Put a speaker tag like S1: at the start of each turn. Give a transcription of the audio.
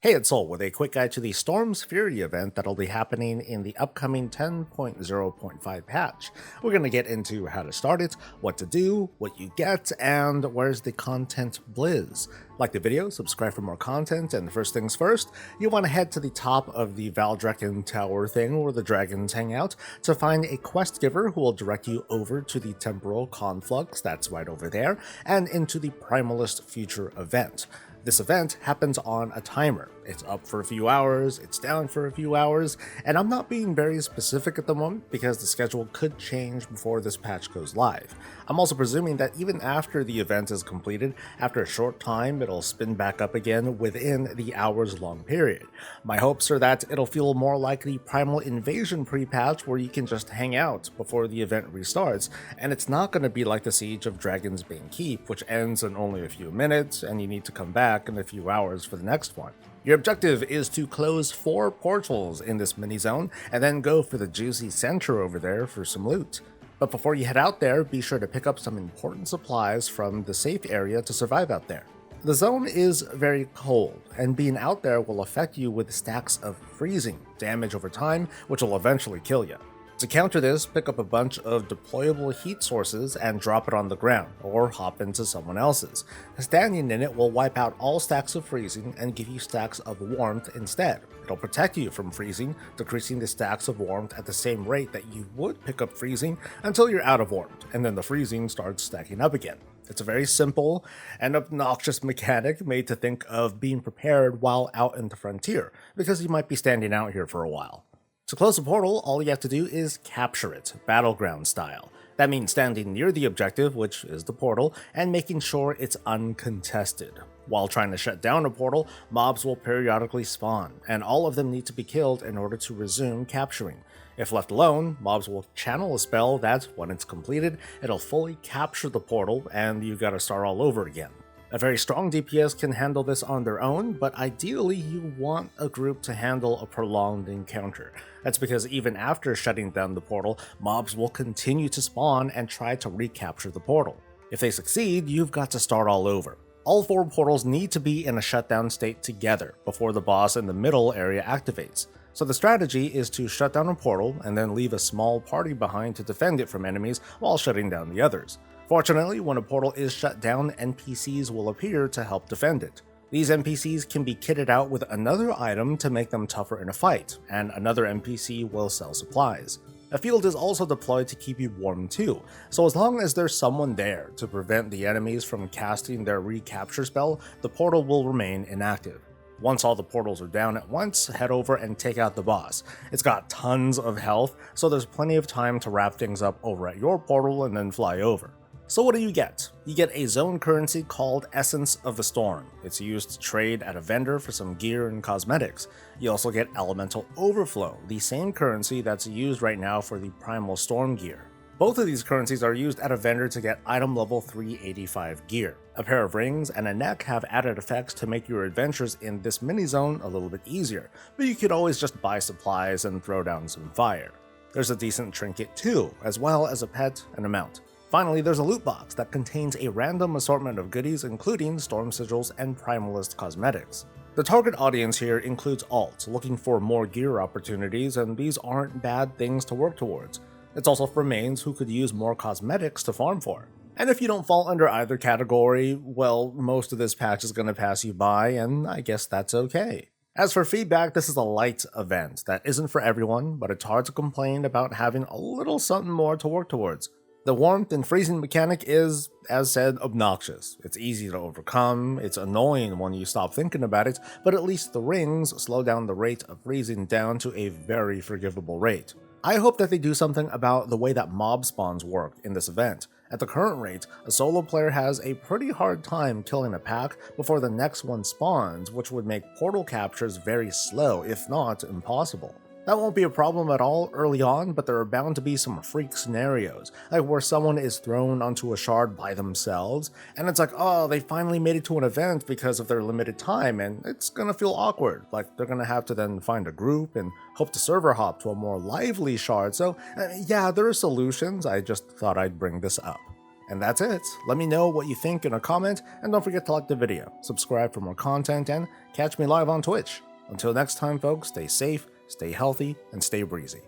S1: Hey, it's Soul with a quick guide to the Storm's Fury event that'll be happening in the upcoming 10.0.5 patch. We're going to get into how to start it, what to do, what you get, and where's the content blizz. Like the video, subscribe for more content, and first things first, you want to head to the top of the Valdrakken Tower thing where the dragons hang out to find a quest giver who will direct you over to the Temporal Conflux, that's right over there, and into the Primalist Future event. This event happens on a timer. It's up for a few hours, it's down for a few hours, and I'm not being very specific at the moment because the schedule could change before this patch goes live. I'm also presuming that even after the event is completed, after a short time it'll spin back up again within the hours long period. My hopes are that it'll feel more like the Primal Invasion pre-patch where you can just hang out before the event restarts, and it's not going to be like the Siege of Dragon's Bane Keep, which ends in only a few minutes and you need to come back in a few hours for the next one. Your objective is to close 4 portals in this mini-zone and then go for the juicy center over there for some loot. But before you head out there, be sure to pick up some important supplies from the safe area to survive out there. The zone is very cold, and being out there will affect you with stacks of freezing damage over time, which will eventually kill you. To counter this, pick up a bunch of deployable heat sources and drop it on the ground, or hop into someone else's. Standing in it will wipe out all stacks of freezing and give you stacks of warmth instead. It'll protect you from freezing, decreasing the stacks of warmth at the same rate that you would pick up freezing until you're out of warmth, and then the freezing starts stacking up again. It's a very simple and obnoxious mechanic made to think of being prepared while out in the frontier, because you might be standing out here for a while. To close a portal, all you have to do is capture it, battleground style. That means standing near the objective, which is the portal, and making sure it's uncontested. While trying to shut down a portal, mobs will periodically spawn, and all of them need to be killed in order to resume capturing. If left alone, mobs will channel a spell that, when it's completed, it'll fully capture the portal and you gotta start all over again. A very strong DPS can handle this on their own, but ideally you want a group to handle a prolonged encounter. That's because even after shutting down the portal, mobs will continue to spawn and try to recapture the portal. If they succeed, you've got to start all over. All 4 portals need to be in a shutdown state together before the boss in the middle area activates. So the strategy is to shut down a portal and then leave a small party behind to defend it from enemies while shutting down the others. Fortunately, when a portal is shut down, NPCs will appear to help defend it. These NPCs can be kitted out with another item to make them tougher in a fight, and another NPC will sell supplies. A field is also deployed to keep you warm too, so as long as there's someone there to prevent the enemies from casting their recapture spell, the portal will remain inactive. Once all the portals are down at once, head over and take out the boss. It's got tons of health, so there's plenty of time to wrap things up over at your portal and then fly over. So what do you get? You get a zone currency called Essence of the Storm. It's used to trade at a vendor for some gear and cosmetics. You also get Elemental Overflow, the same currency that's used right now for the Primal Storm gear. Both of these currencies are used at a vendor to get item level 385 gear. A pair of rings and a neck have added effects to make your adventures in this mini-zone a little bit easier, but you could always just buy supplies and throw down some fire. There's a decent trinket too, as well as a pet and a mount. Finally, there's a loot box that contains a random assortment of goodies including storm sigils and primalist cosmetics. The target audience here includes alts looking for more gear opportunities, and these aren't bad things to work towards. It's also for mains who could use more cosmetics to farm for. And if you don't fall under either category, well, most of this patch is going to pass you by, and I guess that's okay. As for feedback, this is a light event that isn't for everyone, but it's hard to complain about having a little something more to work towards. The warmth and freezing mechanic is, as said, obnoxious. It's easy to overcome, it's annoying when you stop thinking about it, but at least the rings slow down the rate of freezing down to a very forgivable rate. I hope that they do something about the way that mob spawns work in this event. At the current rate, a solo player has a pretty hard time killing a pack before the next one spawns, which would make portal captures very slow, if not impossible. That won't be a problem at all early on, but there are bound to be some freak scenarios, like where someone is thrown onto a shard by themselves, and it's like, oh, they finally made it to an event because of their limited time, and it's gonna feel awkward, like they're gonna have to then find a group and hope to server hop to a more lively shard, so yeah, there are solutions, I just thought I'd bring this up. And that's it. Let me know what you think in a comment, and don't forget to like the video, subscribe for more content, and catch me live on Twitch. Until next time, folks, stay safe, stay healthy, and stay breezy.